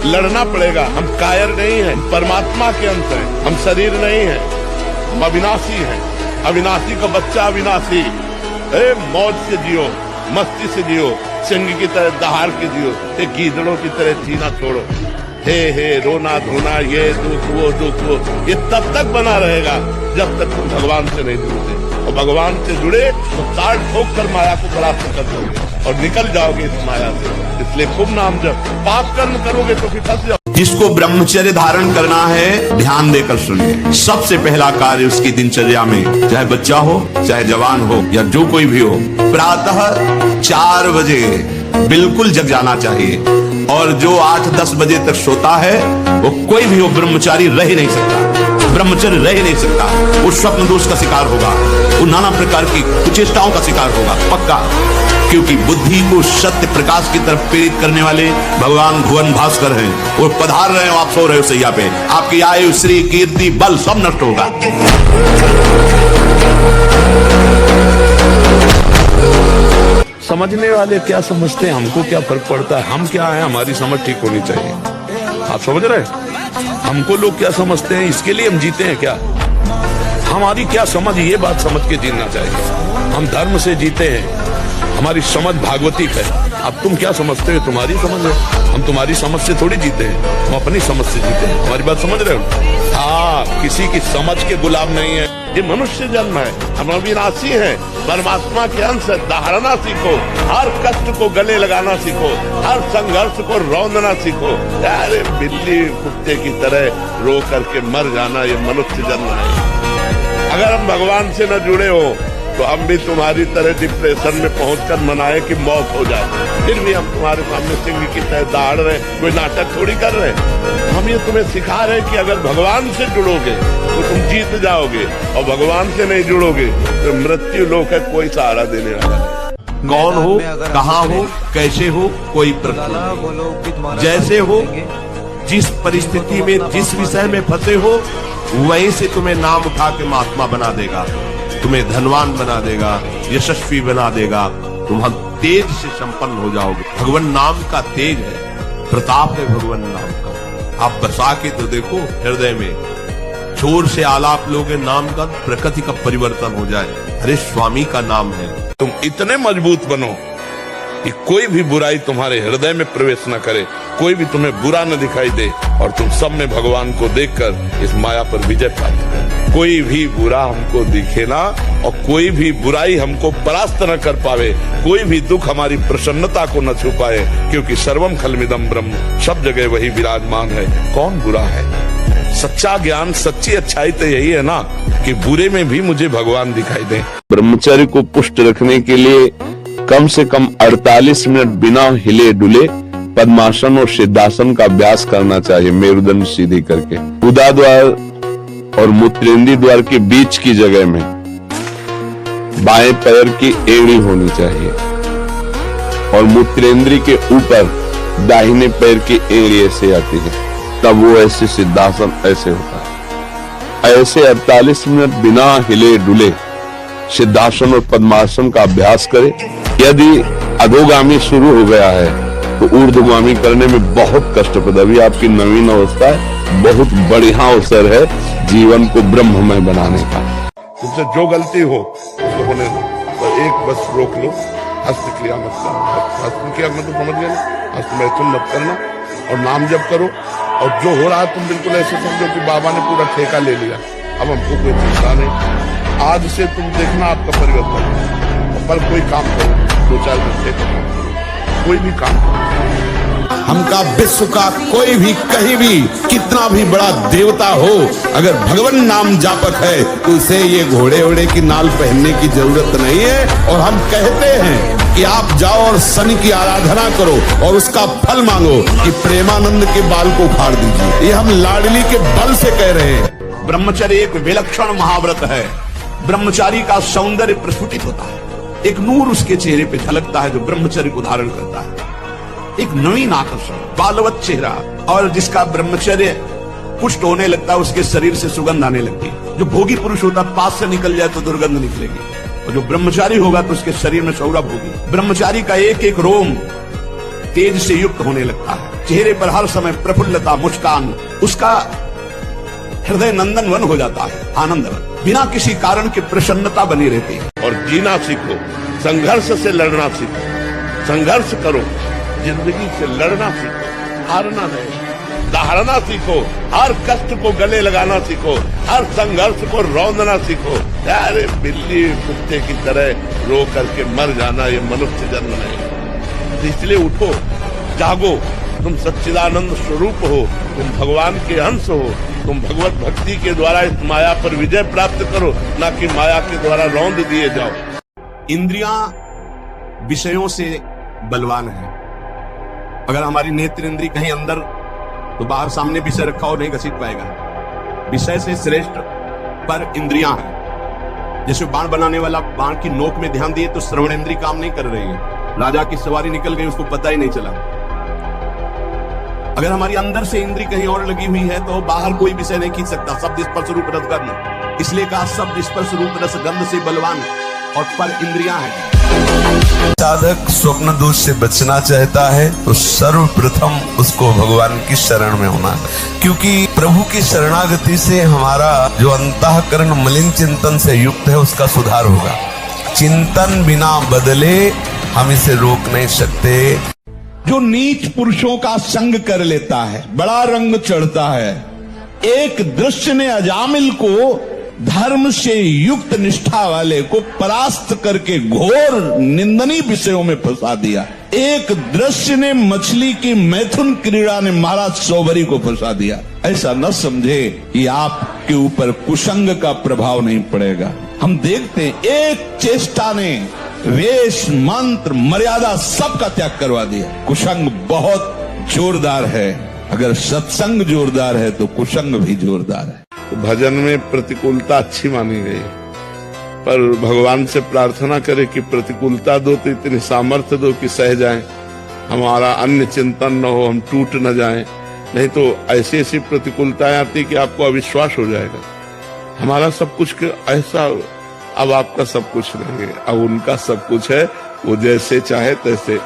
लड़ना पड़ेगा। हम कायर नहीं हैं, परमात्मा के अंश हैं, हम शरीर नहीं हैं, हम अविनाशी हैं। अविनाशी का बच्चा अविनाशी। मौज से जियो, मस्ती से जियो, सिंह की तरह दहाड़ के जियो, एक गीदड़ों की तरह जीना छोड़ो। हे रोना धोना, ये दुख वो, ये तब तक बना रहेगा जब तक तुम भगवान से नहीं जुड़ते। और भगवान से जुड़े तो ताड़ ठोक कर माया को परास्त कर दोगे और निकल जाओगे इस माया से। इसलिए खूब नाम जप, पाप कर्म करोगे तो फिर फंस जाओ। जिसको ब्रह्मचर्य धारण करना है, ध्यान देकर सुनिए। सबसे पहला कार्य उसकी दिनचर्या में, चाहे बच्चा हो, चाहे जवान हो, या जो कोई भी हो, प्रातः 4 बजे बिल्कुल जग जाना चाहिए। और जो 8-10 बजे तक सोता है, वो कोई भी हो, ब्रह्मचारी रह ही नहीं सकता, ब्रह्मचर्य रह ही नहीं सकता। वो स्वप्न दोष का शिकार होगा, वो नाना प्रकार की कुचेष्टाओं का शिकार होगा, पक्का। क्योंकि बुद्धि को सत्य प्रकाश की तरफ प्रेरित करने वाले भगवान भुवन भास्कर हैं। वो पधार रहे हो, आप सो रहे हो सैया पे, आपकी आयु, श्री, कीर्ति, बल सब नष्ट होगा। समझने वाले क्या समझते हैं, हमको क्या फर्क पड़ता है, हम क्या है, हमारी समझ ठीक होनी चाहिए। आप समझ रहे हैं? हमको लोग क्या समझते हैं, इसके लिए हम जीते हैं क्या? हमारी क्या समझ, ये बात समझ के जीना चाहिए। हम धर्म से जीते हैं, हमारी समझ भागवतिक है। अब तुम क्या समझते हो, तुम्हारी समझ है, हम तुम्हारी समझ से थोड़ी जीते हैं, हम अपनी समझ से जीते हैं। हमारी बात समझ रहे हो? हाँ, किसी की समझ के गुलाम नहीं है। ये मनुष्य जन्म है, हम अविनाशी हैं, परमात्मा के अंश है। दहाड़ना सीखो, हर कष्ट को गले लगाना सीखो, हर संघर्ष को रौंदना सीखो। अरे बिल्ली कुत्ते की तरह रो करके मर जाना, ये मनुष्य जन्म है। अगर हम भगवान से न जुड़े हो तो हम भी तुम्हारी तरह डिप्रेशन में पहुंचकर मनाए कि मौत हो जाए, फिर भी हम तुम्हारे सामने सिंह की तरह दहाड़ रहे, कोई नाटक थोड़ी कर रहे। हम ये तुम्हें सिखा रहे कि अगर भगवान से जुड़ोगे तो तुम जीत जाओगे, और भगवान से नहीं जुड़ोगे तो मृत्यु लोक है, कोई सहारा देने वाला नहीं। कौन हो, कहाँ हो, कैसे हो, कोई प्रश्न। जैसे हो, जिस परिस्थिति में, जिस विषय में फंसे हो, वहीं से तुम्हें नाम उठा के महात्मा बना देगा, तुम्हें धनवान बना देगा, यशस्वी बना देगा, तुम हम तेज से संपन्न हो जाओगे। भगवान नाम का तेज है, प्रताप है भगवान नाम का। आप बसा के तो देखो हृदय में, जोर से आलाप लोगे नाम का, प्रकृति का परिवर्तन हो जाए। अरे स्वामी का नाम है। तुम इतने मजबूत बनो कि कोई भी बुराई तुम्हारे हृदय में प्रवेश न करे, कोई भी तुम्हें बुरा न दिखाई दे, और तुम सब में भगवान को देखकर इस माया पर विजय प्राप्त करो। कोई भी बुरा हमको दिखे ना, और कोई भी बुराई हमको परास्त न कर पावे, कोई भी दुख हमारी प्रसन्नता को न छू पाए, क्योंकि सर्वम खलमिदम ब्रह्म, सब जगह वही विराजमान है। कौन बुरा है? सच्चा ज्ञान, सच्ची अच्छाई तो यही है ना कि बुरे में भी मुझे भगवान दिखाई दे। ब्रह्मचर्य को पुष्ट रखने के लिए कम से कम 48 मिनट बिना हिले डुले पद्मासन और सिद्धासन का अभ्यास करना चाहिए, मेरुदंड सीधी करके। उदा द्वार और मूत्रेंद्रीय द्वार के बीच की जगह में बाएं पैर की एड़ी होनी चाहिए, और मूत्रेंद्रीय के ऊपर दाहिने पैर की एड़ी ऐसे आती है, तब वो ऐसे सिद्धासन ऐसे होता है। ऐसे 48 मिनट बिना हिले डुले सिद्धासन और पद्मासन का अभ्यास करें। यदि अधोगामी शुरू हो गया है तो ऊर्ध्वगामी करने में बहुत कष्टप्रद। अभी आपकी नवीन अवस्था है, बहुत बढ़िया अवसर है जीवन को ब्रह्ममय बनाने का। तुमसे जो गलती हो उसको होने दो, तो एक बस रोक लो, हस्त क्रिया मत करो। हस्त क्रिया मतलब समझ गए ना, हस्त मैथुन मत करना, और नाम जप करो। और जो हो रहा है तुम बिल्कुल ऐसे समझो कि बाबा ने पूरा ठेका ले लिया, अब हमको कोई चिंता नहीं। आज से तुम देखना आपका परिवर्तन। पर कोई काम करो, 2-4 घंटे का काम करो, कोई भी काम करो। हमका विश्व का कोई भी, कहीं भी, कितना भी बड़ा देवता हो, अगर भगवान नाम जापक है तो उसे ये घोड़े ओड़े की नाल पहनने की जरूरत नहीं है। और हम कहते हैं कि आप जाओ और शनि की आराधना करो और उसका फल मांगो कि प्रेमानंद के बाल को उखाड़ दीजिए। ये हम लाडली के बल से कह रहे हैं। ब्रह्मचर्य एक विलक्षण महाव्रत है। ब्रह्मचारी का सौंदर्य प्रस्फुटित होता है, एक नूर उसके चेहरे पे झलकता है जो ब्रह्मचर्य को धारण करता है। एक नवीन आकर्षण, बालवत चेहरा, और जिसका ब्रह्मचर्य पुष्ट होने लगता है उसके शरीर से सुगंध आने लगती है। जो भोगी पुरुष होता है पास से निकल जाए तो दुर्गंध निकलेगी, और जो ब्रह्मचारी होगा तो उसके शरीर में सौरभ होगी। ब्रह्मचारी का एक एक रोम तेज से युक्त होने लगता है। चेहरे पर हर समय प्रफुल्लता, मुस्कान, उसका हृदय नंदन वन हो जाता है, आनंद वन, बिना किसी कारण की प्रसन्नता बनी रहती है। और जीना सीखो, संघर्ष से लड़ना सीखो, संघर्ष करो, जिंदगी से लड़ना सीखो, हारना नहीं, दहाड़ना सीखो, हर कष्ट को गले लगाना सीखो, हर संघर्ष को रौंदना सीखो। अरे बिल्ली कुत्ते की तरह रो करके मर जाना ये मनुष्य जन्म नहीं। तो इसलिए उठो, जागो, तुम सच्चिदानंद स्वरूप हो, तुम भगवान के अंश हो, तुम भगवत भक्ति के द्वारा इस माया पर विजय प्राप्त करो, ना कि माया के द्वारा रौंद दिए जाओ। इंद्रियां विषयों से बलवान है। अगर हमारी नेत्र इंद्री कहीं अंदर, तो बाहर सामने विषय रखा हो नहीं घसीट पाएगा। विषय से श्रेष्ठ पर इंद्रियां हैं। जैसे बाण बनाने वाला बाण की नोक में ध्यान दिए तो श्रवण इंद्री काम नहीं कर रही है, राजा की सवारी निकल गई, उसको पता ही नहीं चला। अगर हमारी अंदर से इंद्री कहीं और लगी हुई है तो बाहर कोई विषय नहीं खींच सकता। शब्द स्पर्श रूप रस गंध, इसलिए कहा शब्द स्पर्श रूप रस गंध से बलवान और पर इंद्रियां हैं। साधक स्वप्न दोष से बचना चाहता है तो सर्वप्रथम उसको भगवान की शरण में होना, क्योंकि प्रभु की शरणागति से हमारा जो अंतःकरण मलिन चिंतन से युक्त है उसका सुधार होगा। चिंतन बिना बदले हम इसे रोक नहीं सकते। जो नीच पुरुषों का संग कर लेता है, बड़ा रंग चढ़ता है। एक दृश्य ने अजामिल को धर्म से युक्त निष्ठा वाले को परास्त करके घोर निंदनीय विषयों में फंसा दिया। एक दृश्य ने मछली की मैथुन क्रीड़ा ने महाराज सौभरी को फंसा दिया। ऐसा न समझे कि आपके ऊपर कुसंग का प्रभाव नहीं पड़ेगा। हम देखते हैं एक चेष्टा ने वेश, मंत्र, मर्यादा सबका त्याग करवा दिया। कुसंग बहुत जोरदार है, अगर सत्संग जोरदार है तो कुसंग भी जोरदार है। भजन में प्रतिकूलता अच्छी मानी गई, पर भगवान से प्रार्थना करे कि प्रतिकूलता दो तो इतनी सामर्थ्य दो कि सह जाएं, हमारा अन्य चिंतन न हो, हम टूट न जाएं। नहीं तो ऐसी ऐसी प्रतिकूलताएं आती कि आपको अविश्वास हो जाएगा। हमारा सब कुछ ऐसा, अब आपका सब कुछ नहीं है, अब उनका सब कुछ है, वो जैसे चाहे तैसे।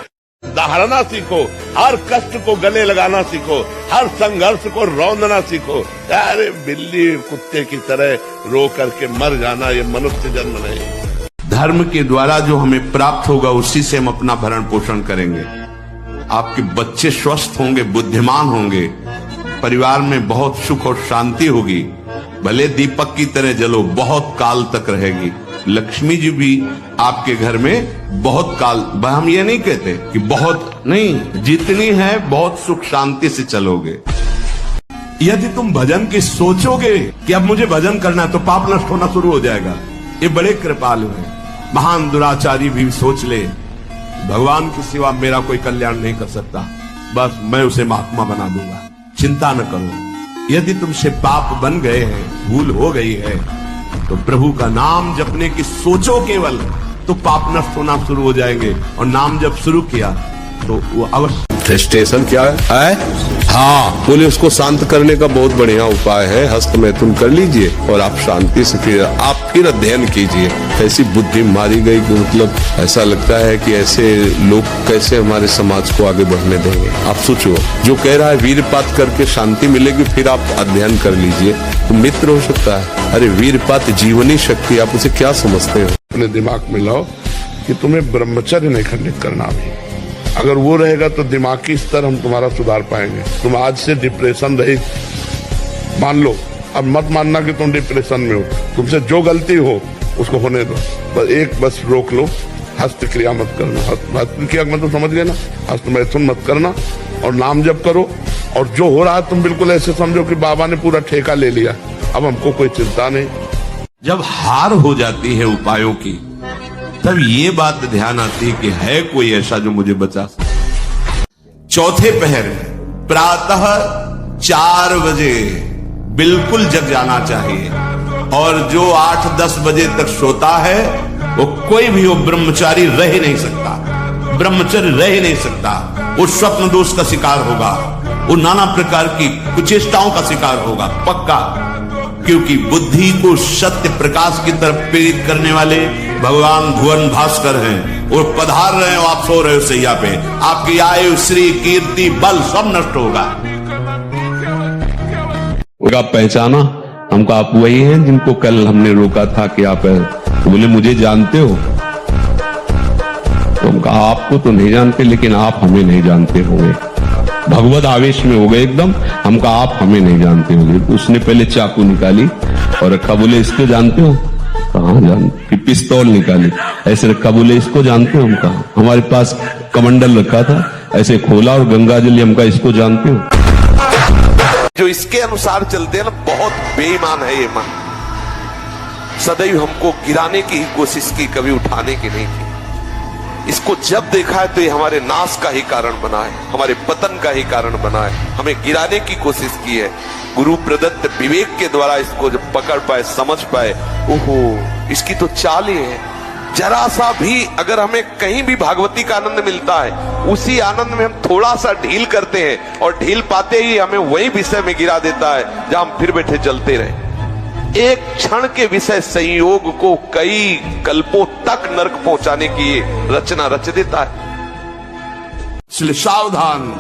दहाड़ना सीखो, हर कष्ट को गले लगाना सीखो, हर संघर्ष को रौंदना सीखो। अरे बिल्ली कुत्ते की तरह रो करके मर जाना ये मनुष्य जन्म नहीं। धर्म के द्वारा जो हमें प्राप्त होगा उसी से हम अपना भरण पोषण करेंगे। आपके बच्चे स्वस्थ होंगे, बुद्धिमान होंगे, परिवार में बहुत सुख और शांति होगी। भले दीपक की तरह जलो, बहुत काल तक रहेगी। लक्ष्मी जी भी आपके घर में बहुत काल, हम ये नहीं कहते कि बहुत नहीं, जितनी है बहुत सुख शांति से चलोगे। यदि तुम भजन की सोचोगे कि अब मुझे भजन करना है तो पाप नष्ट होना शुरू हो जाएगा। ये बड़े कृपालु हैं। महान दुराचारी भी सोच ले भगवान की सिवा मेरा कोई कल्याण नहीं कर सकता, बस मैं उसे महात्मा बना दूंगा, चिंता न करो। यदि तुमसे पाप बन गए हैं, भूल हो गई है, तो प्रभु का नाम जपने की सोचो केवल, तो पाप नष्ट होना शुरू हो जाएंगे। और नाम जब शुरू किया तो वो अवश्य। फ्रस्ट्रेशन क्या है? हाँ, बोले उसको शांत करने का बहुत बढ़िया उपाय है, हस्त मैथुन कर लीजिए और आप शांति से फिर अध्ययन कीजिए। ऐसी बुद्धि मारी गई कि मतलब ऐसा लगता है कि ऐसे लोग कैसे हमारे समाज को आगे बढ़ने देंगे। आप सोचो, जो कह रहा है वीरपात करके शांति मिलेगी, फिर आप अध्ययन कर लीजिए तो मित्र हो सकता है। अरे वीरपात जीवनी शक्ति, आप उसे क्या समझते हो? अपने दिमाग में लाओ कि तुम्हें ब्रह्मचर्य नहीं खंडित करना अभी। अगर वो रहेगा तो दिमागी स्तर हम तुम्हारा सुधार पाएंगे। तुम आज से डिप्रेशन रहित मान लो, अब मत मानना कि तुम डिप्रेशन में हो। तुमसे जो गलती हो उसको होने दो, बस रोक लो। हस्त क्रिया मत करना, हस्त क्रिया मतलब समझ गए ना, हस्त मैथुन मत करना और नाम जप करो। और जो हो रहा है तुम बिल्कुल ऐसे समझो कि बाबा ने पूरा ठेका ले लिया, अब हमको कोई चिंता नहीं। जब हार हो जाती है उपायों की, तब ये बात ध्यान आती है कि है कोई ऐसा जो मुझे बचा सके। चौथे पहर प्रातः 4 बजे बिल्कुल जग जाना चाहिए, और जो 8-10 बजे तक सोता है वो कोई भी हो ब्रह्मचारी रह नहीं सकता, ब्रह्मचर्य रह नहीं सकता। वो स्वप्न दोष का शिकार होगा, वो नाना प्रकार की कुचेष्टाओं का शिकार होगा पक्का। क्योंकि बुद्धि को सत्य प्रकाश की तरफ प्रेरित करने वाले भगवान भुवन भास्कर हैं। वो पधार रहे हो, आप सो रहे हो सैया पे, आपकी आयु, श्री, कीर्ति, बल सब नष्ट होगा। आप पहचाना हमको, आप वही हैं जिनको कल हमने रोका था कि आप, बोले मुझे जानते हो? तो हम कहा आपको तो नहीं जानते, लेकिन आप हमें नहीं जानते होंगे। भगवत आवेश में हो गए एकदम। हम कहा आप हमें नहीं जानते होंगे। उसने पहले चाकू निकाली और रखा, बोले इसको जानते हो? कहाँ जानते? कि पिस्तौल निकाली, ऐसे रखा, बोले इसको जानते हो? हम कहा हमारे पास कमंडल रखा था, ऐसे खोला और गंगा जल, हम कहा इसको जानते हो? जो इसके अनुसार चलते हैं ना, बहुत बेईमान है ये मन। सदैव हमको गिराने की ही कोशिश की, कभी उठाने की नहीं की। इसको जब देखा है तो ये हमारे नाश का ही कारण बना है, हमारे पतन का ही कारण बना है। हमें गिराने की कोशिश की है। गुरु प्रदत्त विवेक के द्वारा इसको जब पकड़ पाए, समझ पाए, ओहो इसकी तो चाल ही है। जरा सा भी अगर हमें कहीं भी भागवती का आनंद मिलता है, उसी आनंद में हम थोड़ा सा ढील करते हैं और ढील पाते ही हमें वही विषय में गिरा देता है जहां हम फिर बैठे चलते रहे। एक क्षण के विषय संयोग को कई कल्पों तक नरक पहुंचाने की रचना रच देता है। इसलिए सावधान।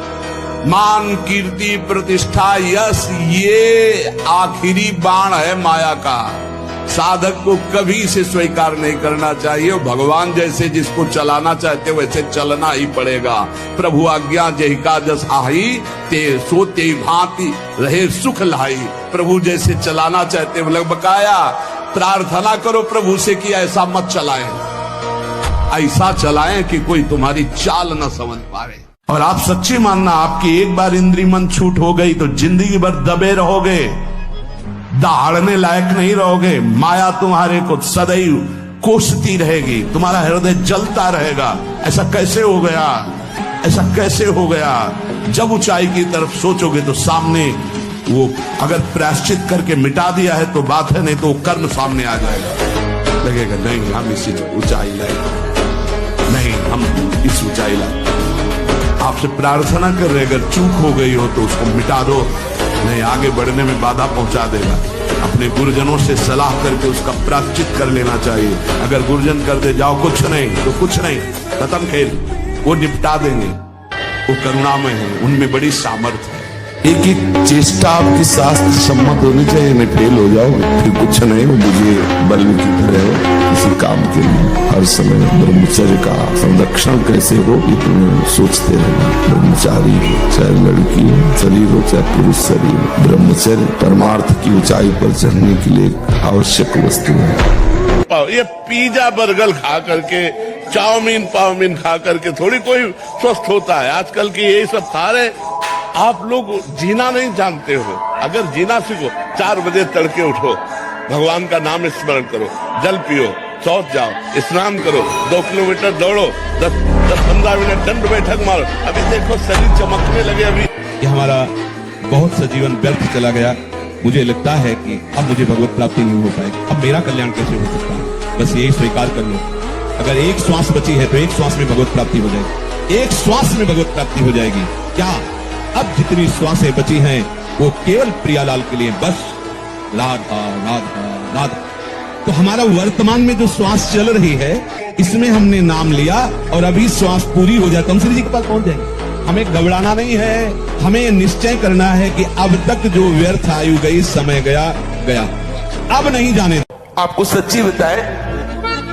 मान, कीर्ति, प्रतिष्ठा, यश, ये आखिरी बाण है माया का। साधक को कभी इसे स्वीकार नहीं करना चाहिए। भगवान जैसे जिसको चलाना चाहते वैसे चलना ही पड़ेगा। प्रभु आज्ञा जहि का जस आही, ते सो ते भांति रहे सुख लाई। प्रभु जैसे चलाना चाहते मतलब बकाया प्रार्थना करो प्रभु से कि ऐसा मत चलाएं, ऐसा चलाएं कि कोई तुम्हारी चाल न समझ पाए। और आप सच्ची मानना, आपकी एक बार इंद्री मन छूट हो गई तो जिंदगी भर दबे रहोगे, दहाड़ने लायक नहीं रहोगे। माया तुम्हारे को सदैव कोसती रहेगी, तुम्हारा हृदय जलता रहेगा। ऐसा कैसे हो गया, ऐसा कैसे हो गया? जब ऊंचाई की तरफ सोचोगे तो सामने वो अगर प्रायश्चित करके मिटा दिया है तो बात है, नहीं तो कर्म सामने आ जाएगा। लगेगा नहीं हम इसी ऊंचाई लाए, नहीं हम इस ऊंचाई लाए। आपसे प्रार्थना कर रहे, अगर चूक हो गई हो तो उसको मिटा दो, नहीं आगे बढ़ने में बाधा पहुंचा देगा। अपने गुरुजनों से सलाह करके उसका प्रायश्चित कर लेना चाहिए। अगर गुरुजन कर दे जाओ कुछ नहीं तो कुछ नहीं, खत्म खेल, वो निपटा देंगे। वो करुणामय है, उनमें बड़ी सामर्थ्य है। एक एक चेष्टा आपकी शास्त्र सम्मत होनी चाहिए, नहीं फेल हो जाओगे फिर कुछ नहीं हो। मुझे बल की तरह हो किसी काम के लिए हर समय ब्रह्मचर्य का संरक्षण कैसे हो ये तुम्हें सोचते रहना। ब्रह्मचारी हो, चाहे लड़की हो, शरीर हो चाहे पुरुष शरीर हो, ब्रह्मचर्य परमार्थ की ऊंचाई पर चढ़ने के लिए आवश्यक वस्तु है। ये पिज्जा बर्गर खा करके, चाउमीन पाउमीन खा करके थोड़ी कोई स्वस्थ होता है। आजकल की यही सब खा रहे। आप लोग जीना नहीं जानते हो। अगर जीना सीखो, 4 बजे तड़के उठो, भगवान का नाम स्मरण करो, जल पियो, शौच जाओ, स्नान करो, 2 किलोमीटर दौड़ो, 10-15 मिनट दंड बैठक मारो। अभी देखो शरीर चमकने लगे। अभी ये हमारा बहुत सा जीवन व्यर्थ चला गया। मुझे लगता है कि अब मुझे भगवत प्राप्ति नहीं हो पाएगी। अब मेरा कल्याण कैसे हो सकता है? बस यही स्वीकार कर लो। अगर एक श्वास बची है तो एक श्वास में भगवत प्राप्ति हो जाएगी, एक श्वास में भगवत प्राप्ति हो जाएगी। क्या अब जितनी श्वासें बची हैं वो केवल प्रियालाल के लिए, बस राधा राधा राधा। तो हमारा वर्तमान में जो श्वास चल रही है इसमें हमने नाम लिया और अभी श्वास पूरी हो जाए तो हम श्री जी के पास पहुंच जाएंगे। हमें घबराना नहीं है, हमें निश्चय करना है कि अब तक जो व्यर्थ आयु गई, समय गया गया, अब नहीं जाने। आपको सच्ची बताए,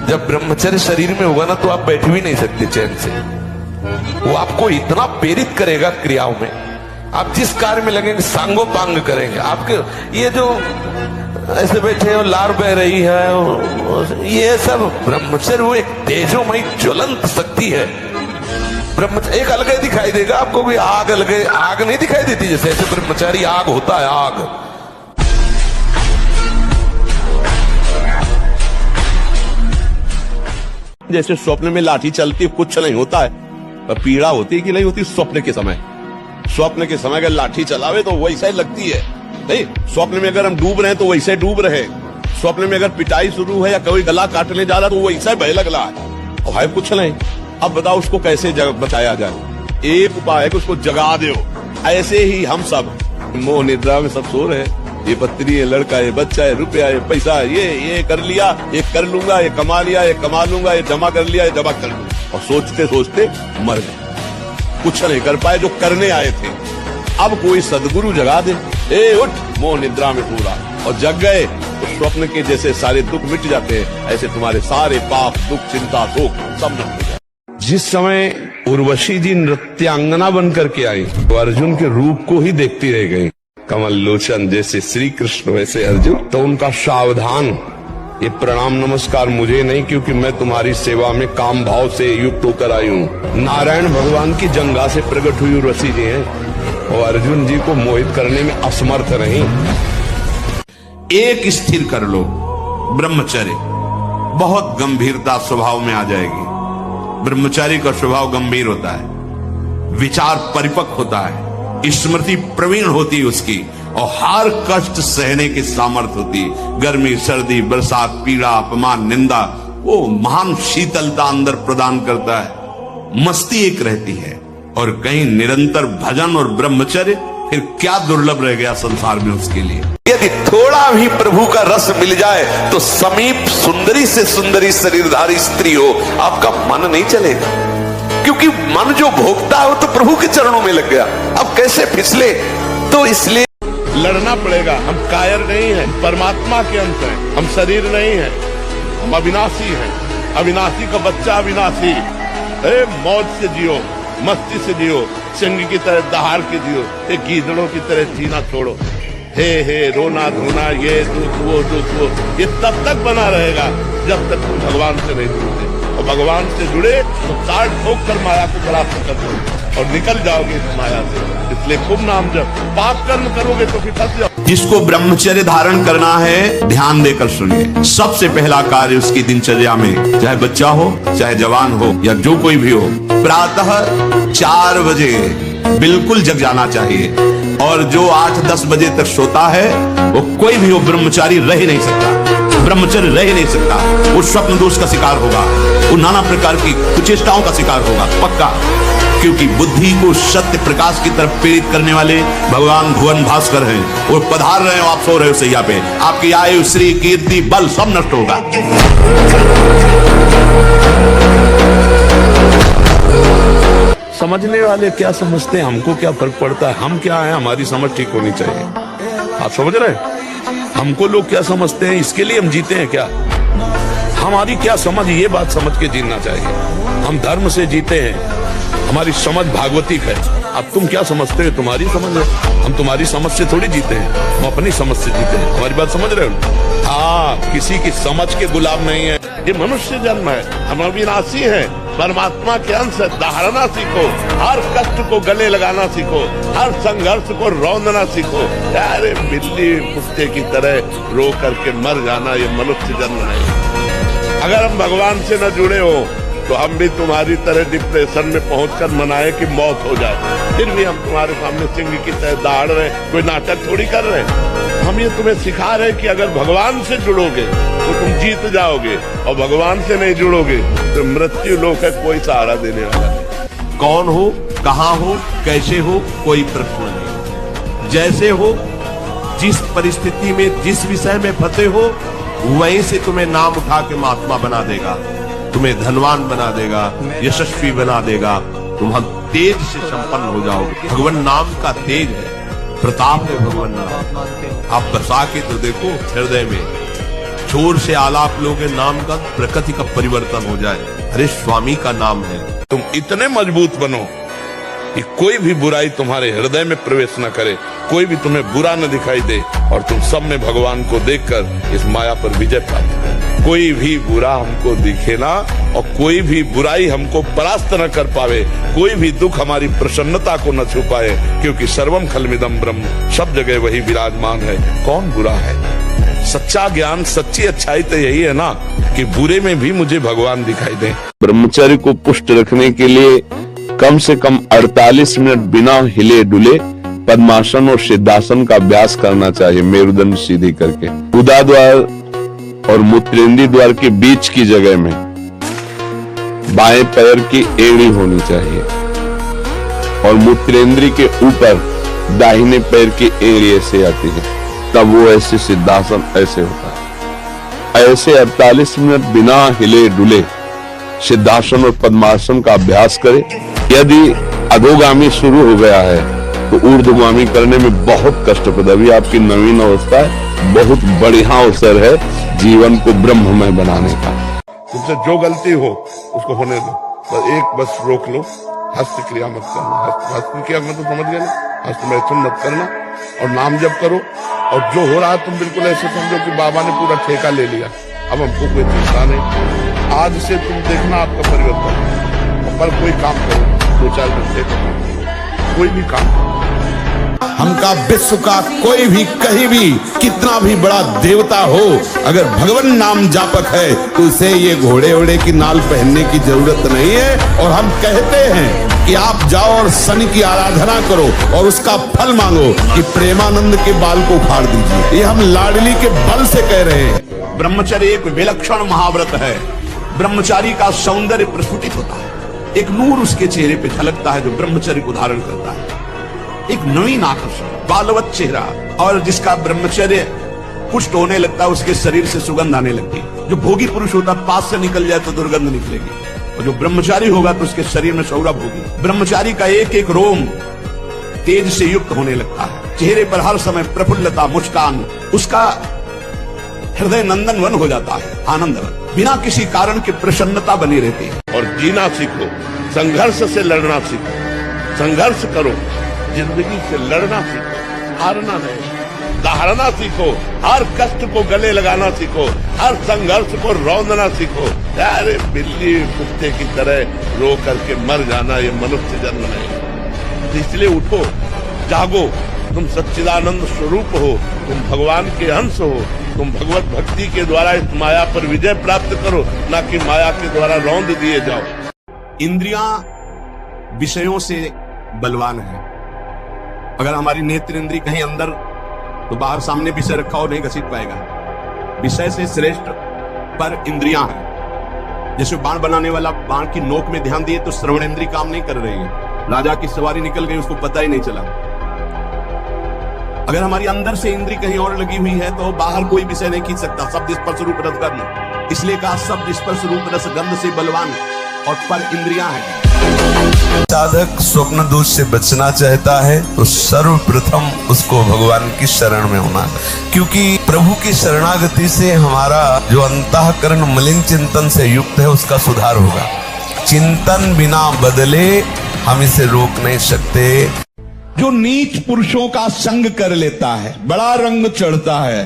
जब ब्रह्मचर्य शरीर में होगा ना तो आप बैठ भी नहीं सकते चैन से। वो आपको इतना प्रेरित करेगा क्रियाओं में, आप जिस कार्य में लगेंगे सांगोपांग करेंगे। आपके ये जो ऐसे बैठे हो, लार बह रही है, ये सब ब्रह्मचर्य वो एक तेजोमयी ज्वलंत शक्ति है। ब्रह्मचर्य एक अलग दिखाई देगा आपको, भी आग अलग, आग नहीं दिखाई देती जैसे ऐसे ब्रह्मचारी आग होता है। आग जैसे स्वप्न में लाठी चलती कुछ नहीं होता है, पर पीड़ा होती कि नहीं होती स्वप्न के समय। स्वप्न के समय अगर लाठी चलावे तो वैसा ही लगती है। नहीं, स्वप्न में अगर हम डूब रहे हैं तो वैसे डूब रहे। स्वप्न में अगर पिटाई शुरू है या कोई गला काटने जा रहा तो वैसा भय लग रहा है और है कुछ नहीं। अब बताओ उसको कैसे बचाया जाए? एक उपाय है कि उसको जगा दो। ऐसे ही हम सब मोह निद्रा में सब सो रहे हैं, ये पत्नी, ये लड़का, ये बच्चा, ये रुपया, ये पैसा, ये कर लिया, ये कर लूंगा, ये कमा लिया, ये कमा लूंगा, ये जमा कर लिया, ये जमा कर लूंगा, और सोचते सोचते मर गए। कुछ नहीं कर पाए जो करने आए थे। अब कोई सदगुरु जगा दे, ए उठ, मोह निद्रा में पूरा, और जग गए तो स्वप्न के जैसे सारे दुख मिट जाते हैं। ऐसे तुम्हारे सारे पाप, दुख, चिंता, शोक सब नष्ट हो जाए। जिस समय उर्वशी जी नृत्यांगना बन करके आई तो अर्जुन के रूप को ही देखती रह गई। कमल लोचन जैसे श्री कृष्ण वैसे अर्जुन। तो उनका सावधान, ये प्रणाम नमस्कार मुझे नहीं, क्योंकि मैं तुम्हारी सेवा में काम भाव से युक्त होकर आई हूँ। नारायण भगवान की जंगा से प्रकट हुई उर्वशी जी हैं, और अर्जुन जी को मोहित करने में असमर्थ नहीं। एक स्थिर कर लो, ब्रह्मचर्य, बहुत गंभीरता स्वभाव में आ जाएगी। ब्रह्मचारी का स्वभाव गंभीर होता है, विचार परिपक्व होता है, स्मृति प्रवीण होती है उसकी, और हर कष्ट सहने की सामर्थ्य होती है। गर्मी, सर्दी, बरसात, पीड़ा, अपमान, निंदा, वो महान शीतलता अंदर प्रदान करता है। मस्ती एक रहती है, और कहीं निरंतर भजन और ब्रह्मचर्य, फिर क्या दुर्लभ रह गया संसार में उसके लिए। यदि थोड़ा भी प्रभु का रस मिल जाए तो समीप सुंदरी से सुंदरी शरीरधारी स्त्री हो, आपका मन नहीं चलेगा, क्योंकि मन जो भोगता है वो तो प्रभु के चरणों में लग गया। अब कैसे फिसले? तो इसलिए लड़ना पड़ेगा। हम कायर नहीं हैं, परमात्मा के अंश हैं, हम शरीर नहीं हैं, हम अविनाशी हैं। अविनाशी का बच्चा अविनाशी। मौज से जियो, मस्ती से जियो, सिंह की तरह दहाड़ के जियो, एक गीदड़ों की तरह जीना छोड़ो। हे रोना धोना, ये दुख वो, ये तब तक बना रहेगा जब तक तुम भगवान से नहीं जुड़ते। और भगवान से जुड़े तो ताड़ ठोक कर माया को प्राप्त कर दो और निकल जाओगे इस माया से। इसलिए खूब नाम जप, पाप कर्म करोगे तो फिर फंस जाओ। जिसको ब्रह्मचर्य धारण करना है, ध्यान देकर सुनिए। सबसे पहला कार्य उसकी दिनचर्या में, चाहे बच्चा हो, चाहे जवान हो, या जो कोई भी हो, प्रातः 4 बजे बिल्कुल जग जाना चाहिए। और जो 8-10 बजे तक सोता है, वो कोई भी हो, ब्रह्मचारी रह ही नहीं सकता, ब्रह्मचर्य रह ही नहीं सकता। वो स्वप्न दोष का शिकार होगा, वो नाना प्रकार की कुचेष्टाओं का शिकार होगा पक्का। क्योंकि बुद्धि को सत्य प्रकाश की तरफ प्रेरित करने वाले भगवान भुवन भास्कर हैं। वो पधार रहे हो, आप सो रहे हो सैया पे, आपकी आयु, श्री, कीर्ति, बल सब नष्ट होगा। समझने वाले क्या समझते हैं, हमको क्या फर्क पड़ता है, हम क्या है, हमारी समझ ठीक होनी चाहिए। आप समझ रहे हैं? हमको लोग क्या समझते हैं, इसके लिए हम जीते हैं क्या? हमारी क्या समझ, ये बात समझ के जीना चाहिए। हम धर्म से जीते हैं, हमारी समझ भागवतिक है। अब तुम क्या समझते हो, तुम्हारी समझ है, हम तुम्हारी समझ से थोड़ी जीते हैं, हम अपनी समझ से जीते हैं। हमारी बात समझ रहे हो? हाँ, किसी की समझ के गुलाम नहीं है। ये मनुष्य जन्म है, हम अविनाशी हैं, परमात्मा के अंश है। दहाड़ना सीखो, हर कष्ट को गले लगाना सीखो, हर संघर्ष को रौंदना सीखो। अरे बिल्ली कुत्ते की तरह रो करके मर जाना, ये मनुष्य जन्म नहीं। अगर हम भगवान से न जुड़े हो तो हम भी तुम्हारी तरह डिप्रेशन में पहुंचकर मनाए कि मौत हो जाए, फिर भी हम तुम्हारे सामने सिंह की तरह दहाड़ रहे, कोई नाटक थोड़ी कर रहे हैं। हम ये तुम्हें सिखा रहे कि अगर भगवान से जुड़ोगे तो तुम जीत जाओगे, और भगवान से नहीं जुड़ोगे तो मृत्यु लोक है, कोई सहारा देने वाला नहीं। कौन हो, कहां हो, कैसे हो, कोई प्रश्न नहीं। जैसे हो, जिस परिस्थिति में, जिस विषय में फंसे हो, वहीं से तुम्हें नाम उठा के महात्मा बना देगा, तुम्हें धनवान बना देगा, यशस्वी बना देगा, तुम हम तेज से संपन्न हो जाओगे। भगवान नाम का तेज है, प्रताप है भगवान नाम। आप बसा के तो देखो हृदय में, जोर से आलाप लोगे नाम का, प्रकृति का परिवर्तन हो जाए। अरे स्वामी का नाम है। तुम इतने मजबूत बनो कि कोई भी बुराई तुम्हारे हृदय में प्रवेश न करे, कोई भी तुम्हें बुरा न दिखाई दे, और तुम सब में भगवान को देखकर इस माया पर विजय प्राप्त करो। कोई भी बुरा हमको दिखे ना, और कोई भी बुराई हमको परास्त न कर पावे, कोई भी दुख हमारी प्रसन्नता को न छुपाए, क्योंकि सर्वम खलमिदम ब्रह्म, सब जगह वही विराजमान है। कौन बुरा है? सच्चा ज्ञान, सच्ची अच्छाई तो यही है ना कि बुरे में भी मुझे भगवान दिखाई दे। ब्रह्मचर्य को पुष्ट रखने के लिए कम से कम 48 मिनट बिना हिले डुले पद्मासन और सिद्धासन का अभ्यास करना चाहिए, मेरुदंड सीधी करके। उदा द्वार और मूत्रेंद्रीय द्वार के बीच की जगह में बाएं पैर की एड़ी होनी चाहिए, और मूत्रेंद्रीय के ऊपर दाहिने पैर की एड़ी ऐसे आती है। तब वो ऐसे सिद्धासन ऐसे होता है। ऐसे 48 मिनट बिना हिले डुले सिद्धासन और पद्मासन का अभ्यास करें। यदि अधोगामी शुरू हो गया है तो ऊर्ध्वगामी करने में बहुत कष्टप्रद। अभी आपकी नवीन अवस्था है, बहुत बढ़िया अवसर है जीवन को ब्रह्ममय बनाने का। तुमसे जो गलती हो उसको होने दो, बस रोक लो, हस्त क्रिया मत करना। हस्त क्रिया मतलब समझ गए ना, हस्त मैथुन मत करना और नाम जप करो। और जो हो रहा है तुम बिल्कुल ऐसे समझो कि बाबा ने पूरा ठेका ले लिया, अब हमको कोई चिंता नहीं। आज से तुम देखना आपका परिवर्तन। पर कोई काम करो, 2-4 घंटे करो, कोई भी काम करो। हमका विश्व का कोई भी कहीं भी कितना भी बड़ा देवता हो, अगर भगवान नाम जापक है तो उसे ये घोड़े ओड़े की नाल पहनने की जरूरत नहीं है। और हम कहते हैं कि आप जाओ और शनि की आराधना करो और उसका फल मांगो कि प्रेमानंद के बाल को उखाड़ दीजिए। ये हम लाडली के बल से कह रहे हैं। ब्रह्मचर्य एक विलक्षण महाव्रत है। ब्रह्मचारी का सौंदर्य प्रस्फुटित होता है, एक नूर उसके चेहरे पे झलकता है जो ब्रह्मचर्य को धारण करता है। एक नवीन आकर्षण, बालवत चेहरा, और जिसका ब्रह्मचर्य पुष्ट होने लगता है उसके शरीर से सुगंध आने लगती है। जो भोगी पुरुष होता है पास से निकल जाए तो दुर्गंध निकलेगी, और जो ब्रह्मचारी होगा तो उसके शरीर में सौरभ होगी। ब्रह्मचारी का एक एक रोम तेज से युक्त होने लगता है, चेहरे पर हर समय प्रफुल्लता, मुस्कान, उसका हृदय नंदन वन हो जाता है, आनंदवन, बिना किसी कारण की प्रसन्नता बनी रहती है। और जीना सीखो, संघर्ष से लड़ना सीखो, संघर्ष करो, जिंदगी से लड़ना सीखो, हारना नहीं, दहाड़ना सीखो, हर कष्ट को गले लगाना सीखो, हर संघर्ष को रौंदना सीखो। अरे बिल्ली कुत्ते की तरह रो करके मर जाना ये मनुष्य जन्म नहीं। तो इसलिए उठो, जागो, तुम सच्चिदानंद स्वरूप हो, तुम भगवान के अंश हो, तुम भगवत भक्ति के द्वारा इस माया पर विजय प्राप्त करो, ना कि माया के द्वारा रौंद दिए जाओ। इंद्रियां विषयों से बलवान है। अगर हमारी नेत्र इंद्री कहीं अंदर, तो बाहर सामने विषय रखा हो नहीं घसीट पाएगा। विषय से श्रेष्ठ पर इंद्रियां हैं। जैसे बाण बनाने वाला बाण की नोक में ध्यान दिए तो श्रवण इंद्री काम नहीं कर रही है, राजा की सवारी निकल गई उसको पता ही नहीं चला। अगर हमारी अंदर से इंद्री कहीं और लगी हुई है तो बाहर कोई विषय नहीं खींच सकता। शब्द स्पर्श रूप रस गंध, इसलिए कहा शब्द स्पर्श रूप रस गंध से बलवान और पर इंद्रियां हैं। साधक स्वप्न दोष से बचना चाहता है तो सर्वप्रथम उसको भगवान की शरण में होना, क्योंकि प्रभु की शरणागति से हमारा जो अंतःकरण मलिन चिंतन से युक्त है उसका सुधार होगा। चिंतन बिना बदले हम इसे रोक नहीं सकते। जो नीच पुरुषों का संग कर लेता है, बड़ा रंग चढ़ता है।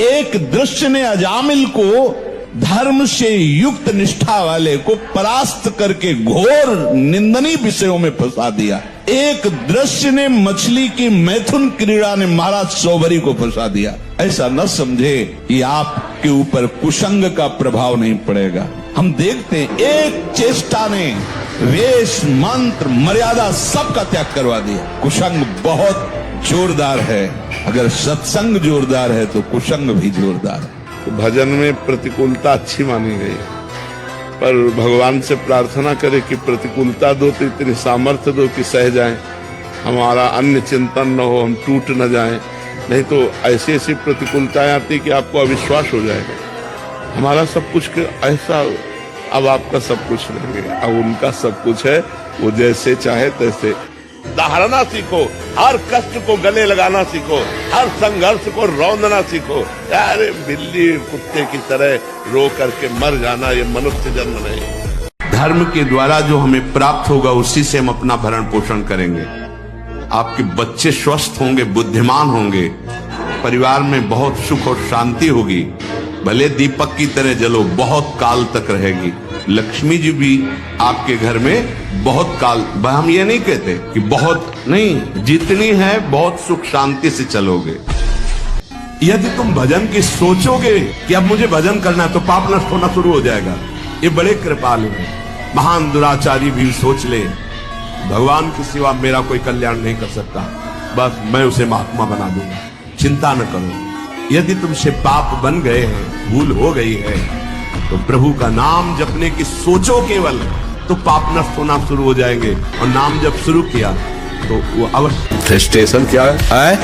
एक दृश्य ने अजामिल को धर्म से युक्त निष्ठा वाले को परास्त करके घोर निंदनीय विषयों में फंसा दिया। एक दृश्य ने मछली की मैथुन क्रीड़ा ने महाराज सौभरी को फंसा दिया। ऐसा न समझे कि आपके ऊपर कुसंग का प्रभाव नहीं पड़ेगा। हम देखते हैं एक चेष्टा ने वेश, मंत्र, मर्यादा सबका त्याग करवा दिया। कुसंग बहुत जोरदार है, अगर सत्संग जोरदार है तो कुसंग भी जोरदार है। भजन में प्रतिकूलता अच्छी मानी गई, पर भगवान से प्रार्थना करें कि प्रतिकूलता दो तो इतनी सामर्थ्य दो कि सह जाएं, हमारा अन्य चिंतन न हो, हम टूट न जाएं। नहीं तो ऐसी ऐसी प्रतिकूलताएं आती कि आपको अविश्वास हो जाएगा। हमारा सब कुछ ऐसा, अब आपका सब कुछ नहीं है, अब उनका सब कुछ है, वो जैसे चाहे तैसे। दहाड़ना सीखो, हर कष्ट को गले लगाना सीखो, हर संघर्ष को रौंदना सीखो। अरे बिल्ली कुत्ते की तरह रो करके मर जाना ये मनुष्य जन्म नहीं। धर्म के द्वारा जो हमें प्राप्त होगा उसी से हम अपना भरण पोषण करेंगे। आपके बच्चे स्वस्थ होंगे, बुद्धिमान होंगे, परिवार में बहुत सुख और शांति होगी। भले दीपक की तरह जलो, बहुत काल तक रहेगी। लक्ष्मी जी भी आपके घर में बहुत काल, हम ये नहीं कहते कि बहुत नहीं, जितनी है बहुत सुख शांति से चलोगे। यदि तुम भजन की सोचोगे कि अब मुझे भजन करना है तो पाप नष्ट होना शुरू हो जाएगा। ये बड़े कृपालु हैं। महान दुराचारी भी सोच ले भगवान की सिवा मेरा कोई कल्याण नहीं कर सकता, बस मैं उसे महात्मा बना दूंगा, चिंता न करो। यदि तुमसे पाप बन गए हैं, भूल हो गई है, तो प्रभु का नाम जपने की सोचो केवल, तो पाप नष्ट होना शुरू हो जाएंगे। और नाम जब शुरू किया तो वो अवश्य। फ्रस्ट्रेशन क्या है?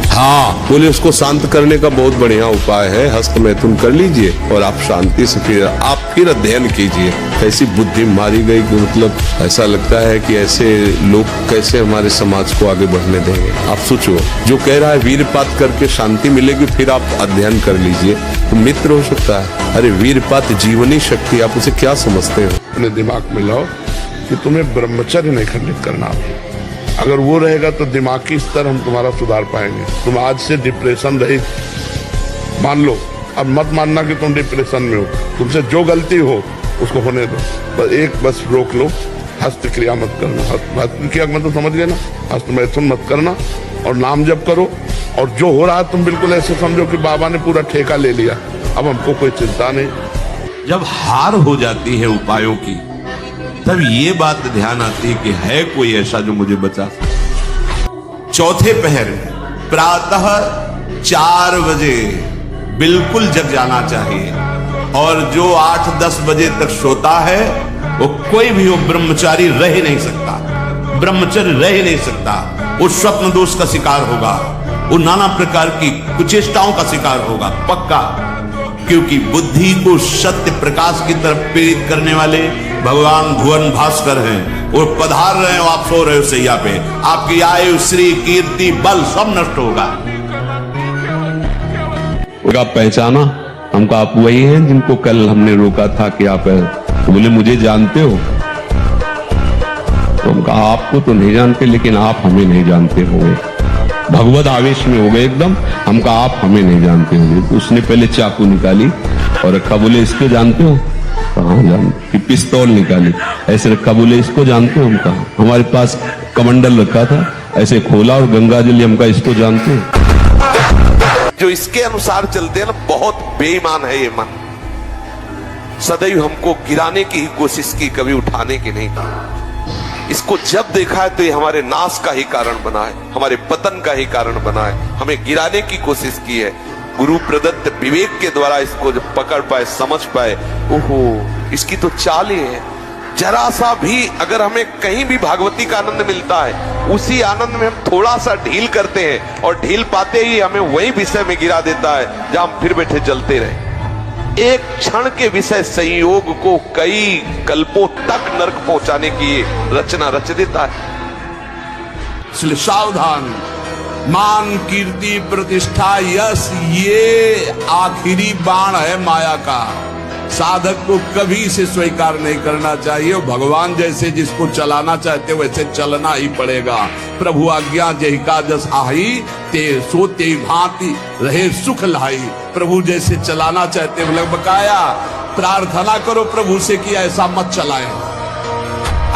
हाँ, बोले उसको शांत करने का बहुत बढ़िया उपाय है, हस्त मैथुन कर लीजिए और आप शांति से फिर अध्ययन कीजिए। ऐसी बुद्धि मारी गई कि मतलब ऐसा लगता है कि ऐसे लोग कैसे हमारे समाज को आगे बढ़ने देंगे। आप सोचो, जो कह रहा है वीरपात करके शांति मिलेगी, फिर आप अध्ययन कर लीजिए तो मित्र हो सकता है। अरे वीरपात जीवनी शक्ति, आप उसे क्या समझते हो? अपने दिमाग में लाओ कि तुम्हें ब्रह्मचर्य नहीं खंडित करना है। अगर वो रहेगा तो दिमागी स्तर हम तुम्हारा सुधार पाएंगे। तुम आज से डिप्रेशन रहित मान लो, अब मत मानना कि तुम डिप्रेशन में हो। तुमसे जो गलती हो उसको होने दो, बस रोक लो, हस्त क्रिया मत करना। हस्त क्रिया मतलब समझ गए ना, हस्त मैथुन मत करना और नाम जप करो। और जो हो रहा है तुम बिल्कुल ऐसे समझो कि बाबा ने पूरा ठेका ले लिया, अब हमको कोई चिंता नहीं। जब हार हो जाती है उपायों की, तब ये बात ध्यान आती है कि है कोई ऐसा जो मुझे बचा। चौथे पहर में प्रातः 4 बजे बिल्कुल जग जाना चाहिए, और जो 8-10 बजे तक सोता है वो कोई भी हो ब्रह्मचारी रह नहीं सकता, ब्रह्मचर्य रह नहीं सकता। वो स्वप्न दोष का शिकार होगा, वो नाना प्रकार की कुचेष्टाओं का शिकार होगा पक्का। क्योंकि बुद्धि को सत्य प्रकाश की तरफ प्रेरित करने वाले भगवान भुवन भास्कर हैं। वो पधार रहे हो, आप सो रहे हो सैया पे, आपकी आयु श्री कीर्ति बल सब नष्ट होगा। पहचाना हमको, आप वही हैं जिनको कल हमने रोका था कि आप, तो बोले मुझे जानते हो? तो हम कहा आपको तो नहीं जानते, लेकिन आप हमें नहीं जानते होंगे। भगवत आवेश में हो गए एकदम। हम कहा आप हमें नहीं जानते होंगे। उसने पहले चाकू निकाली और रखा, बोले इसको जानते हो? कहाँ जानते? पिस्तौल निकाली, ऐसे रखा, बोले इसको जानते हो? हम कहा, हमारे पास कमंडल रखा था, ऐसे खोला और गंगा जल, हम कहा इसको जानते हो? जो इसके अनुसार चलते हैं ना, बहुत बेईमान है ये मन। सदैव हमको गिराने की ही कोशिश की, कभी उठाने की नहीं। इसको जब देखा है तो ये हमारे नाश का ही कारण बना है, हमारे पतन का ही कारण बना है। हमें गिराने की कोशिश की है। गुरु प्रदत्त विवेक के द्वारा इसको जब पकड़ पाए, समझ पाए, ओहो इसकी तो चाल ही है। जरा सा भी अगर हमें कहीं भी भागवती का आनंद मिलता है, उसी आनंद में हम थोड़ा सा ढील करते हैं और ढील पाते ही हमें वही विषय में गिरा देता है जहां हम फिर बैठे जलते रहे। एक क्षण के विषय संयोग को कई कल्पों तक नरक पहुंचाने की रचना रच देता है। इसलिए सावधान। मान, कीर्ति, प्रतिष्ठा, यश, ये आखिरी बाण है माया का। साधक को कभी इसे स्वीकार नहीं करना चाहिए। भगवान जैसे जिसको चलाना चाहते वैसे चलना ही पड़ेगा। प्रभु आज्ञा जही का जस आही, ते सो ते भांति रहे सुख लाई। प्रभु जैसे चलाना चाहते मतलब बकाया प्रार्थना करो प्रभु से कि ऐसा मत चलाएं,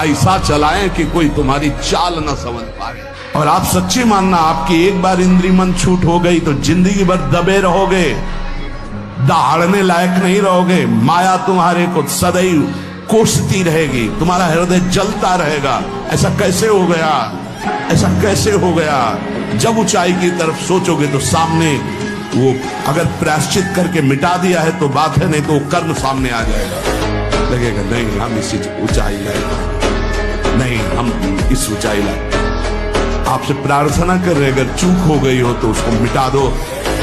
ऐसा चलाएं कि कोई तुम्हारी चाल न समझ पाए। और आप सच्ची मानना, आपकी एक बार इंद्री मन छूट हो गई तो जिंदगी भर दबे रहोगे, दहाड़ने लायक नहीं रहोगे। माया तुम्हारे को सदैव कोसती रहेगी, तुम्हारा हृदय जलता रहेगा। ऐसा कैसे हो गया, ऐसा कैसे हो गया? जब ऊंचाई की तरफ सोचोगे तो सामने वो अगर प्रायश्चित करके मिटा दिया है तो बात है, नहीं तो वो कर्म सामने आ जाएगा। लगेगा नहीं हम इसी ऊंचाई लाए, नहीं हम इस ऊंचाई लाए। आपसे प्रार्थना कर रहे, अगर चूक हो गई हो तो उसको मिटा दो,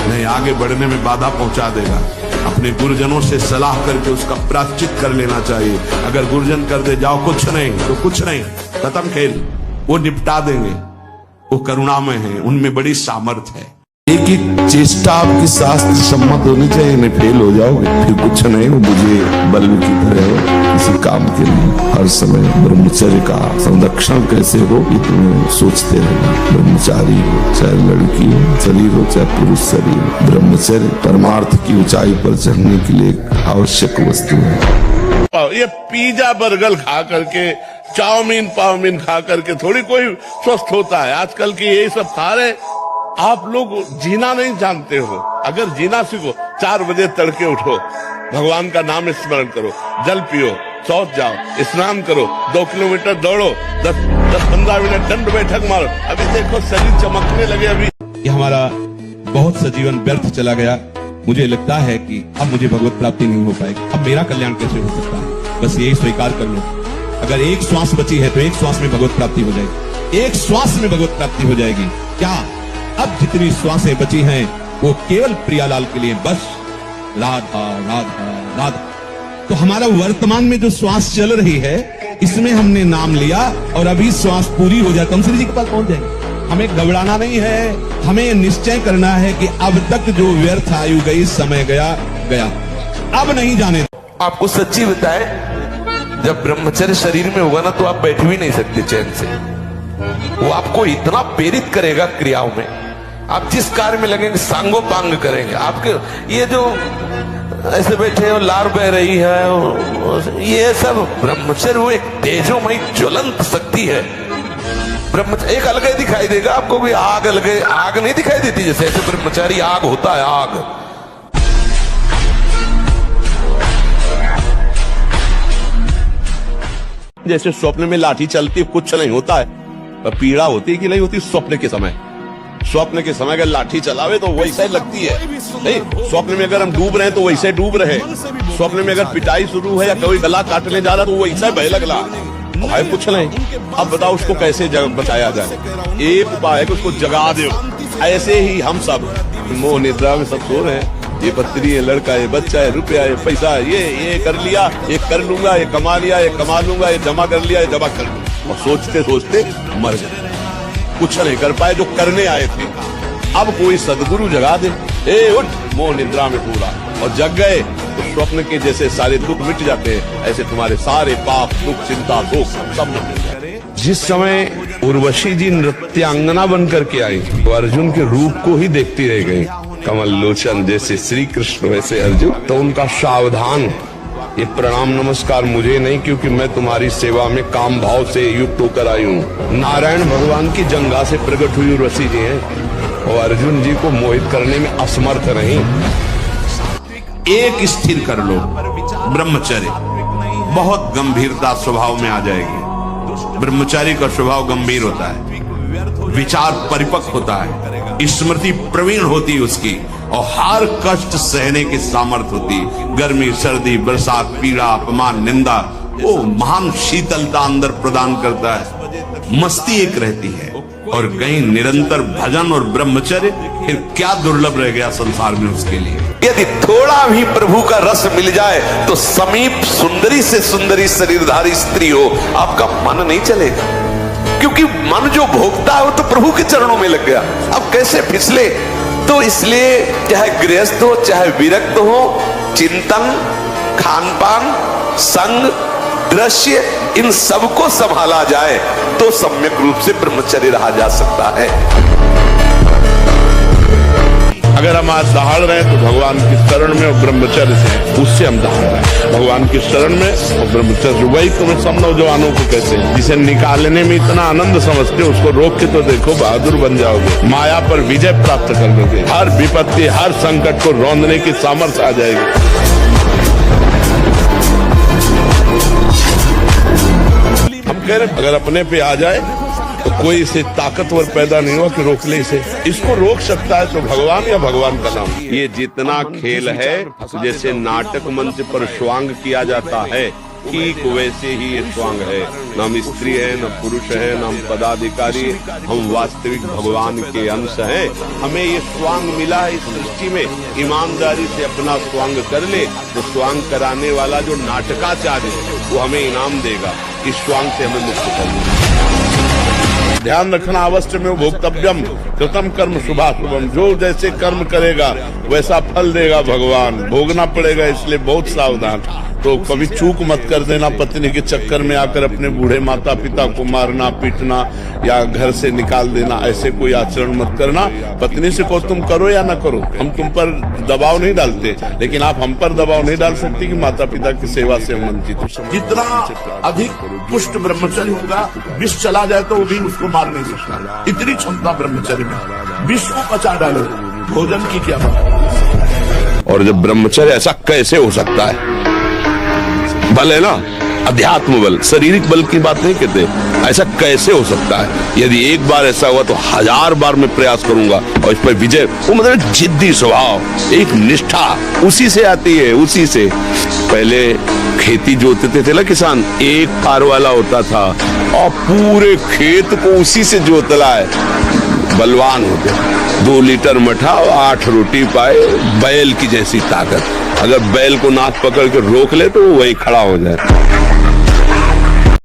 नहीं आगे बढ़ने में बाधा पहुंचा देगा। अपने गुरुजनों से सलाह करके उसका प्रायश्चित कर लेना चाहिए। अगर गुरुजन कर दे जाओ कुछ नहीं तो कुछ नहीं, खत्म खेल, वो निपटा देंगे। वो करुणामय है, उनमें बड़ी सामर्थ्य है। एक एक चेष्टा आपकी शास्त्र सम्मत होनी चाहिए, नहीं फेल हो जाओगे फिर कुछ नहीं हो। मुझे बल की तरह हो किसी काम के लिए हर समय ब्रह्मचर्य का संरक्षण कैसे हो ये तुम्हें सोचते रहना। ब्रह्मचारी हो, चाहे लड़की हो, शरीर हो चाहे पुरुष शरीर हो, ब्रह्मचर्य परमार्थ की ऊंचाई पर चढ़ने के लिए एक आवश्यक वस्तु है। ये पिज्जा बर्गर खा करके, चाउमीन पाउमीन खा करके थोड़ी कोई स्वस्थ होता है। आजकल की यही सब खा रहे। आप लोग जीना नहीं जानते हो। अगर जीना सीखो, 4 बजे तड़के उठो, भगवान का नाम स्मरण करो, जल पियो, शौच जाओ, स्नान करो, 2 किलोमीटर दौड़ो, 10-15 मिनट दंड बैठक मारो। अभी देखो शरीर चमकने लगे। अभी ये हमारा बहुत सा जीवन व्यर्थ चला गया। मुझे लगता है कि अब मुझे भगवत प्राप्ति नहीं हो पाएगी। अब मेरा कल्याण कैसे हो सकता है? बस यही स्वीकार कर लो। अगर एक श्वास बची है तो एक श्वास में भगवत प्राप्ति हो जाएगी। एक श्वास में भगवत प्राप्ति हो जाएगी। क्या अब जितनी श्वासें बची हैं वो केवल प्रियालाल के लिए, बस राधा राधा राधा। तो हमारा वर्तमान में जो श्वास चल रही है इसमें हमने नाम लिया और अभी श्वास पूरी हो जाए तो हम श्री जी के पास पहुंच जाएंगे। हमें घबराना नहीं है, हमें निश्चय करना है कि अब तक जो व्यर्थ आयु गई, समय गया गया, अब नहीं जाने। आपको सच्ची बताए, जब ब्रह्मचर्य शरीर में होगा ना तो आप बैठ भी नहीं सकते चैन से। वो आपको इतना प्रेरित करेगा क्रियाओं में, आप जिस कार्य में लगेंगे सांगोपांग करेंगे। आपके ये जो ऐसे बैठे हो, लार बह रही है, ये सब ब्रह्मचर्य वो एक तेजोमयी ज्वलंत शक्ति है। ब्रह्मचर्य एक अलग ही दिखाई देगा आपको, भी आग अलग, आग नहीं दिखाई देती जैसे ऐसे ब्रह्मचारी आग होता है, आग। जैसे स्वप्न में लाठी चलती कुछ नहीं होता है, पर पीड़ा होती कि नहीं होती स्वप्न के समय। स्वप्न के समय अगर लाठी चलावे तो वैसे लगती है, नहीं स्वप्न में अगर हम डूब रहे हैं तो वैसे डूब रहे। स्वप्न में अगर पिटाई शुरू है या कोई गला काटने जा रहा तो वैसा बह लगला। भाई पूछ लें, अब बताओ उसको कैसे बचाया जाए। एक उपाय है कि उसको जगा दो। ऐसे ही हम सब मोह निद्रा में सब सो रहे हैं, ये पत्नी है, लड़का है, बच्चा है, रुपया है, पैसा है, ये कर लिया, ये कर लूंगा, ये कमा लिया, ये कमा लूंगा, ये जमा कर लिया, ये जमा कर लूंगा, और सोचते सोचते मर गए, कुछ नहीं कर पाए जो करने आए थे। अब कोई सदगुरु जगा दे, ए उठ, मोह निद्रा में पूरा, और जग गए तो स्वप्न के जैसे सारे दुख मिट जाते हैं, ऐसे तुम्हारे सारे पाप, दुख, चिंता, शोक सब मिट जाते हैं। जिस समय उर्वशी जी नृत्यांगना बनकर के आई तो अर्जुन के रूप को ही देखती रह गई। कमल लोचन जैसे श्री कृष्ण वैसे अर्जुन, तो उनका सावधान, ये प्रणाम नमस्कार मुझे नहीं, क्योंकि मैं तुम्हारी सेवा में काम भाव से युक्त होकर आई हूँ। नारायण भगवान की जंगा से प्रकट हुई उर्वशी जी हैं और अर्जुन जी को मोहित करने में असमर्थ नहीं। एक स्थिर कर लो, ब्रह्मचर्य बहुत गंभीरता स्वभाव में आ जाएगी। ब्रह्मचारी का स्वभाव गंभीर होता है, विचार परिपक्व होता है, स्मृति प्रवीण होती उसकी, और हर कष्ट सहने की सामर्थ्य होती। गर्मी, सर्दी, बरसात, पीड़ा, अपमान, निंदा, वो महान शीतलता अंदर प्रदान करता है। मस्ती एक रहती है, और कहीं निरंतर भजन और ब्रह्मचर्य, फिर क्या दुर्लभ रह गया संसार में उसके लिए। यदि थोड़ा भी प्रभु का रस मिल जाए तो समीप सुंदरी से सुंदरी शरीरधारी स्त्री हो, आपका मन नहीं चलेगा, क्योंकि मन जो भोगता है वो तो प्रभु के चरणों में लग गया। अब कैसे फिसले? तो इसलिए चाहे गृहस्थ हो चाहे विरक्त हो, चिंतन, खान पान, संग, दृश्य, इन सबको संभाला जाए तो सम्यक रूप से ब्रह्मचर्य रहा जा सकता है। अगर हम आज दहाड़ रहे हैं तो भगवान की शरण में और ब्रह्मचर्य से, उससे हम दहाड़ रहे हैं भगवान की शरण में और ब्रह्मचर्य। वही तुम्हें सब नौजवानों को कहते हैं, जिसे निकालने में इतना आनंद समझते हो उसको रोक के तो देखो, बहादुर बन जाओगे, माया पर विजय प्राप्त कर लोगे, हर विपत्ति, हर संकट को रौंदने की सामर्थ्य आ जाएगी। हम कह रहे अगर अपने पे आ जाए तो कोई इसे ताकतवर पैदा नहीं हुआ कि रोक ले इसे। इसको रोक सकता है तो भगवान या भगवान का नाम। ये जितना खेल है, जैसे नाटक मंच पर स्वांग किया जाता है, ठीक वैसे ही ये स्वांग है। न हम स्त्री है, न पुरुष है, न हम पदाधिकारी, हम वास्तविक भगवान के अंश हैं। हमें ये स्वांग मिला है इस सृष्टि में, ईमानदारी से अपना स्वांग कर ले तो स्वांग कराने वाला जो नाटकाचार्य वो हमें इनाम देगा। इस स्वांग से हमें मुक्त करना। ध्यान रखना, अवश्य में भोक्तव्यम कृतम कर्म शुभाशुभम, जो जैसे कर्म करेगा वैसा फल देगा भगवान, भोगना पड़ेगा, इसलिए बहुत सावधान। तो कभी चूक मत कर देना, पत्नी के चक्कर में आकर अपने बूढ़े माता पिता को मारना, पीटना या घर से निकाल देना, ऐसे कोई आचरण मत करना। पत्नी से को तुम करो या ना करो, हम तुम पर दबाव नहीं डालते, लेकिन आप हम पर दबाव नहीं डाल सकती कि माता पिता की सेवा से हम वंचित हो। जितना अधिक पुष्ट ब्रह्मचर्य होगा, विष चला जाए तो वो भी उसको मार नहीं सकता, इतनी क्षमता ब्रह्मचर्य में। विष को पचा डालो, भोजन की क्या बात। और जब ब्रह्मचर्य ऐसा कैसे हो सकता है? भले ना अध्यात्म बल, शारीरिक बल की बात नहीं कहते। ऐसा कैसे हो सकता है? यदि एक बार ऐसा हुआ तो 1000 बार मैं प्रयास करूंगा और इस पर विजय। वो मतलब जिद्दी स्वभाव, एक निष्ठा उसी से आती है, उसी से। पहले खेती जोतते थे ना किसान, एक फार वाला होता था और पूरे खेत को उसी से जोतला है, बलवान होते। 2 लीटर मठा और 8 रोटी पाए, बैल की जैसी ताकत। अगर बैल को नाक पकड़ के रोक ले तो वो वही खड़ा हो जाए।